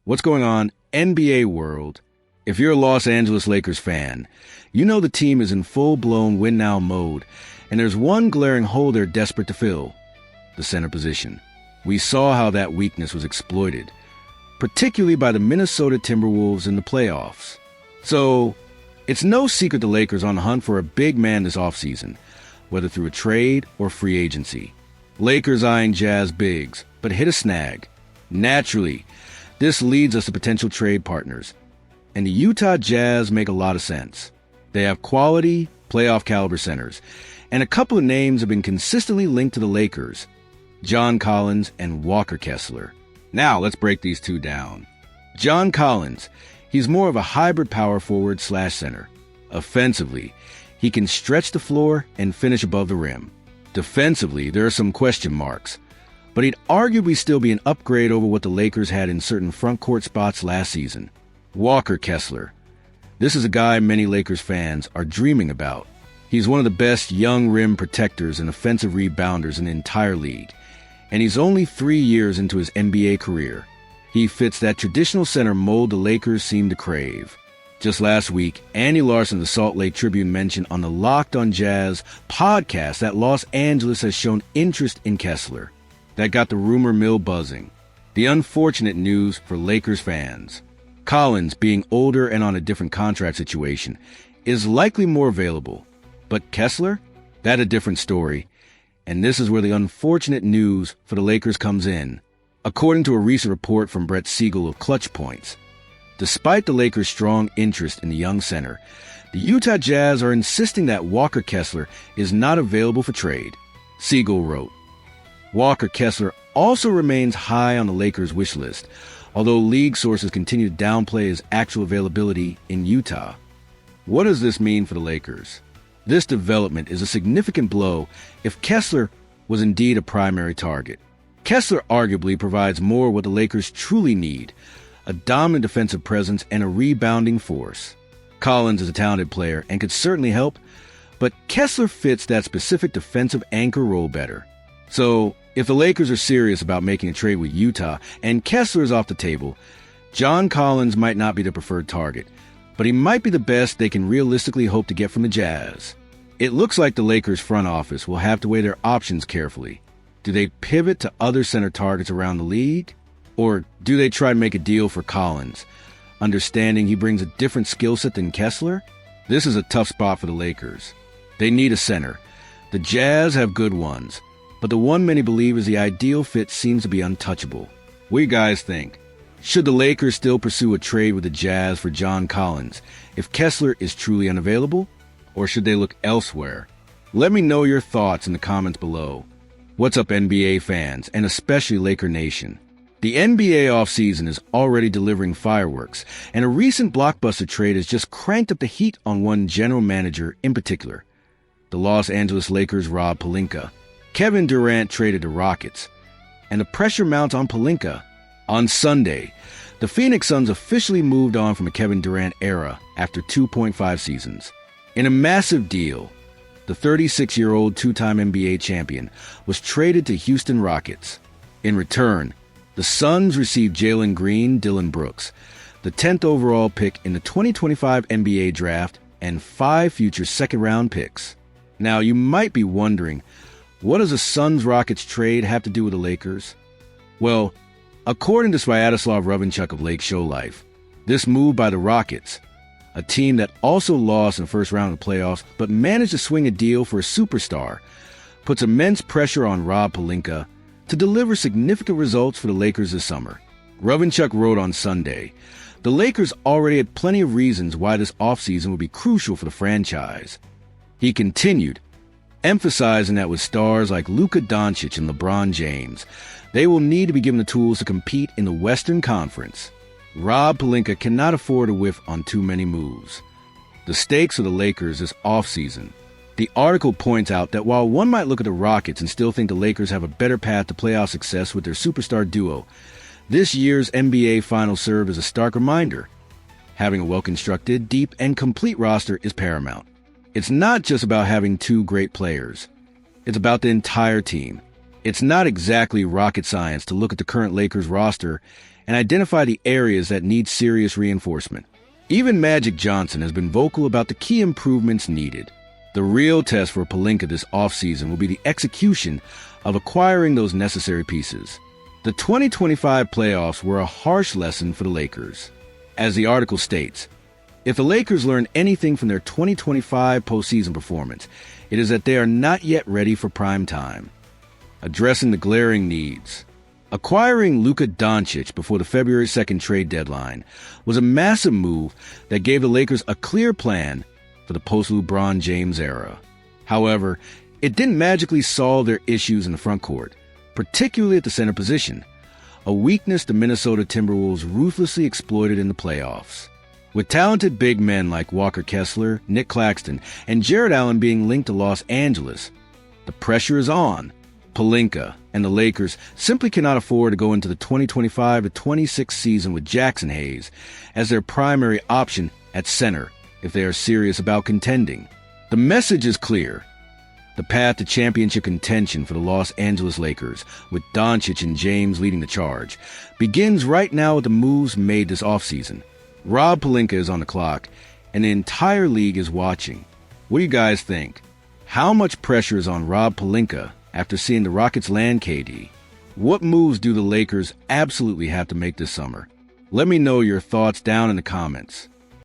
What's going on, NBA world? If you're a Los Angeles Lakers fan, you know the team is in full-blown win-now mode, and there's one glaring hole they're desperate to fill: the center position. We saw how that weakness was exploited, particularly by the Minnesota Timberwolves in the playoffs. So, it's no secret the Lakers are on the hunt for a big man this offseason, whether through a trade or free agency. Lakers eyeing Jazz bigs, but hit a snag. Naturally, this leads us to potential trade partners, and the Utah Jazz make a lot of sense. They have quality, playoff-caliber centers, and a couple of names have been consistently linked to the Lakers: John Collins and Walker Kessler. Now, let's break these two down. John Collins, he's more of a hybrid power forward / center. Offensively, he can stretch the floor and finish above the rim. Defensively, there are some question marks, but he'd arguably still be an upgrade over what the Lakers had in certain front court spots last season. Walker Kessler. This is a guy many Lakers fans are dreaming about. He's one of the best young rim protectors and offensive rebounders in the entire league, and he's only 3 years into his NBA career. He fits that traditional center mold the Lakers seem to crave. Just last week, Andy Larson of the Salt Lake Tribune mentioned on the Locked on Jazz podcast that Los Angeles has shown interest in Kessler. That got the rumor mill buzzing. The unfortunate news for Lakers fans: Collins, being older and on a different contract situation, is likely more available. But Kessler? That's a different story. And this is where the unfortunate news for the Lakers comes in. According to a recent report from Brett Siegel of Clutch Points, despite the Lakers' strong interest in the young center, the Utah Jazz are insisting that Walker Kessler is not available for trade. Siegel wrote, Walker Kessler also remains high on the Lakers' wish list, although league sources continue to downplay his actual availability in Utah. What does this mean for the Lakers? This development is a significant blow if Kessler was indeed a primary target. Kessler arguably provides more what the Lakers truly need: a dominant defensive presence and a rebounding force. Collins is a talented player and could certainly help, but Kessler fits that specific defensive anchor role better. So, if the Lakers are serious about making a trade with Utah and Kessler is off the table, John Collins might not be the preferred target, but he might be the best they can realistically hope to get from the Jazz. It looks like the Lakers front office will have to weigh their options carefully. Do they pivot to other center targets around the league? Or do they try to make a deal for Collins, understanding he brings a different skill set than Kessler? This is a tough spot for the Lakers. They need a center. The Jazz have good ones, but the one many believe is the ideal fit seems to be untouchable. What do you guys think? Should the Lakers still pursue a trade with the Jazz for John Collins if Kessler is truly unavailable? Or should they look elsewhere? Let me know your thoughts in the comments below. What's up, NBA fans, and especially Laker Nation? The NBA offseason is already delivering fireworks, and a recent blockbuster trade has just cranked up the heat on one general manager in particular: the Los Angeles Lakers' Rob Pelinka. Kevin Durant traded the Rockets, and the pressure mounts on Pelinka. On Sunday, the Phoenix Suns officially moved on from a Kevin Durant era after 2.5 seasons. In a massive deal, the 36-year-old two-time NBA champion was traded to Houston Rockets. In return, the Suns received Jalen Green, Dillon Brooks, the 10th overall pick in the 2025 NBA draft, and 5 future second-round picks. Now, you might be wondering, what does a Suns-Rockets trade have to do with the Lakers? Well, according to Sviatoslav Rovinchuk of Lake Show Life, this move by the Rockets, a team that also lost in the first round of the playoffs but managed to swing a deal for a superstar, puts immense pressure on Rob Pelinka to deliver significant results for the Lakers this summer. Rovinchuk wrote on Sunday, the Lakers already had plenty of reasons why this offseason would be crucial for the franchise. He continued, emphasizing that with stars like Luka Doncic and LeBron James, they will need to be given the tools to compete in the Western Conference. Rob Pelinka cannot afford to whiff on too many moves. The stakes for the Lakers this offseason. The article points out that while one might look at the Rockets and still think the Lakers have a better path to playoff success with their superstar duo, this year's NBA Finals serve as a stark reminder. Having a well-constructed, deep, and complete roster is paramount. It's not just about having two great players. It's about the entire team. It's not exactly rocket science to look at the current Lakers roster and identify the areas that need serious reinforcement. Even Magic Johnson has been vocal about the key improvements needed. The real test for Pelinka this offseason will be the execution of acquiring those necessary pieces. The 2025 playoffs were a harsh lesson for the Lakers. As the article states, if the Lakers learn anything from their 2025 postseason performance, it is that they are not yet ready for prime time. Addressing the glaring needs. Acquiring Luka Doncic before the February 2nd trade deadline was a massive move that gave the Lakers a clear plan for the post-LeBron James era. However, it didn't magically solve their issues in the front court, particularly at the center position, a weakness the Minnesota Timberwolves ruthlessly exploited in the playoffs. With talented big men like Walker Kessler, Nick Claxton, and Jared Allen being linked to Los Angeles, the pressure is on. Pelinka and the Lakers simply cannot afford to go into the 2025-26 season with Jackson Hayes as their primary option at center if they are serious about contending. The message is clear. The path to championship contention for the Los Angeles Lakers, with Doncic and James leading the charge, begins right now with the moves made this offseason. Rob Pelinka is on the clock, and the entire league is watching. What do you guys think? How much pressure is on Rob Pelinka after seeing the Rockets land KD? What moves do the Lakers absolutely have to make this summer? Let me know your thoughts down in the comments.